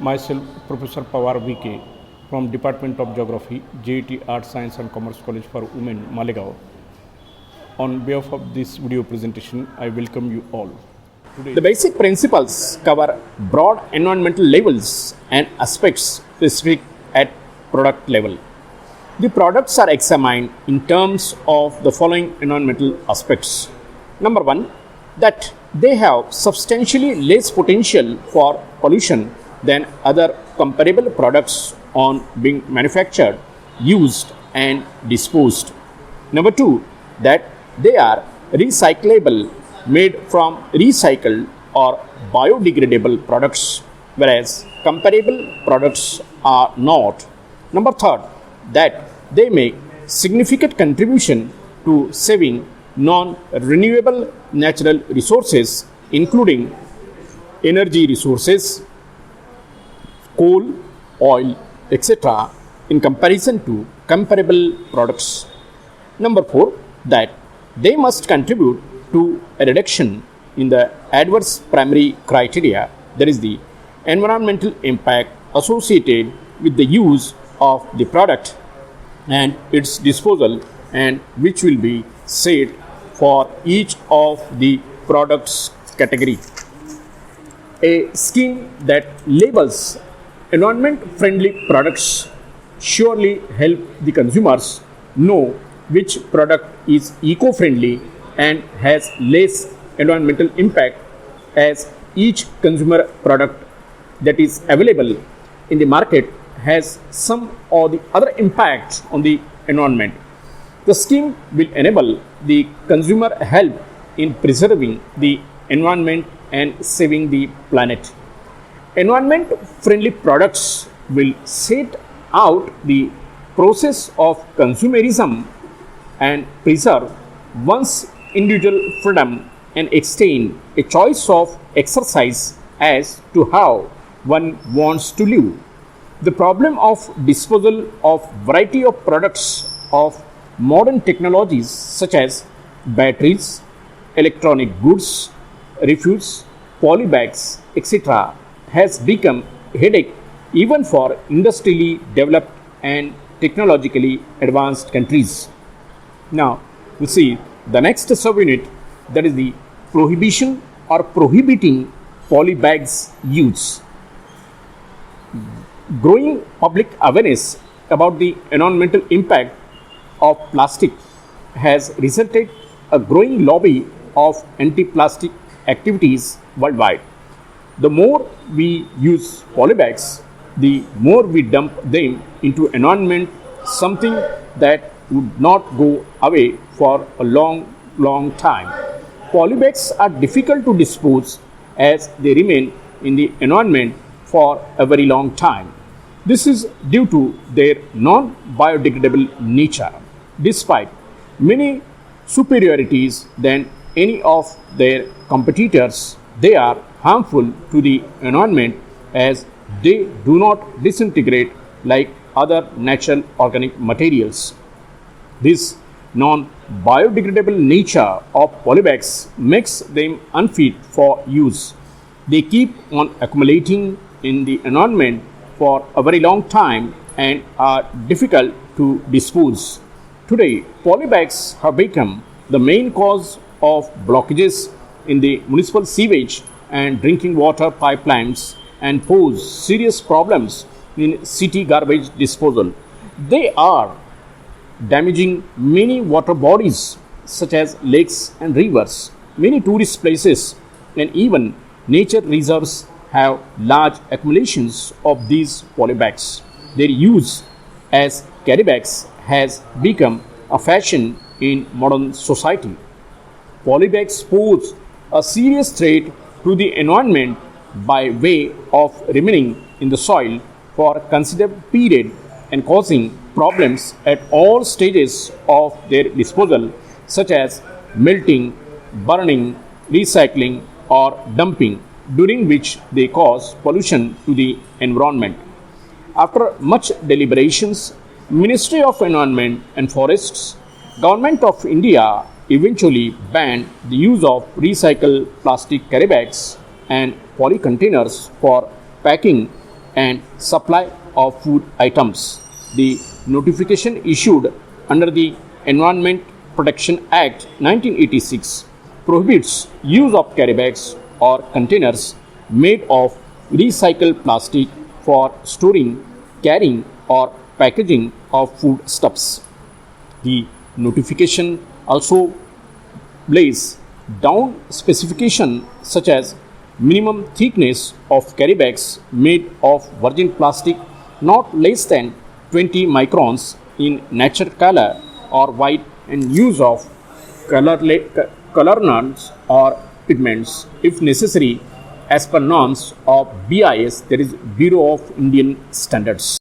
Myself, Professor Pawar VK from Department of Geography, J.A.T Art, Science and Commerce College for Women, Malegaon. On behalf of this video presentation, I welcome you all. The basic principles cover broad environmental levels and aspects specific at product level. The products are examined in terms of the following environmental aspects. Number one, that they have substantially less potential for pollution than other comparable products on being manufactured, used and disposed. Number two, that they are recyclable, made from recycled or biodegradable products, whereas comparable products are not. Number third, that they make significant contribution to saving non-renewable natural resources, including energy resources, coal, oil, etc., in comparison to comparable products. Number four, that they must contribute to a reduction in the adverse primary criteria, that is the environmental impact associated with the use of the product and its disposal, and which will be set for each of the products category. A scheme that labels environment friendly products surely help the consumers know which product is eco-friendly and has less environmental impact, as each consumer product that is available in the market has some or the other impacts on the environment. The scheme will enable the consumer help in preserving the environment and saving the planet. Environment friendly products will set out the process of consumerism and preserve one's individual freedom and extend a choice of exercise as to how one wants to live. The problem of disposal of variety of products of modern technologies such as batteries, electronic goods, refuse, polybags, etc. has become a headache even for industrially developed and technologically advanced countries. Now, we see the next subunit, that is the prohibition or prohibiting polybags use. Growing public awareness about the environmental impact of plastic has resulted a growing lobby of anti-plastic activities worldwide. The more we use polybags, the more we dump them into environment, something that would not go away for a long time. Polybags are difficult to dispose as they remain in the environment for a very long time. This is due to their non-biodegradable nature. Despite many superiorities than any of their competitors, they are harmful to the environment as they do not disintegrate like other natural organic materials. This non-biodegradable nature of polybags makes them unfit for use. They keep on accumulating in the environment for a very long time and are difficult to dispose. Today, polybags have become the main cause of blockages in the municipal sewage and drinking water pipelines and pose serious problems in city garbage disposal. They are damaging many water bodies such as lakes and rivers. Many tourist places and even nature reserves have large accumulations of these polybags. Their use as carry bags has become a fashion in modern society. Polybags pose a serious threat to the environment by way of remaining in the soil for a considerable period and causing problems at all stages of their disposal, such as melting, burning, recycling, or dumping, during which they cause pollution to the environment. After much deliberations, Ministry of Environment and Forests, Government of India eventually banned the use of recycled plastic carry bags and poly containers for packing and supply of food items. The notification issued under the Environment Protection Act 1986 prohibits use of carry bags or containers made of recycled plastic for storing, carrying or packaging of foodstuffs. The notification also lays down specifications such as minimum thickness of carry bags made of virgin plastic not less than 20 microns in natural color or white and use of colorants or pigments if necessary as per norms of BIS, that is Bureau of Indian Standards.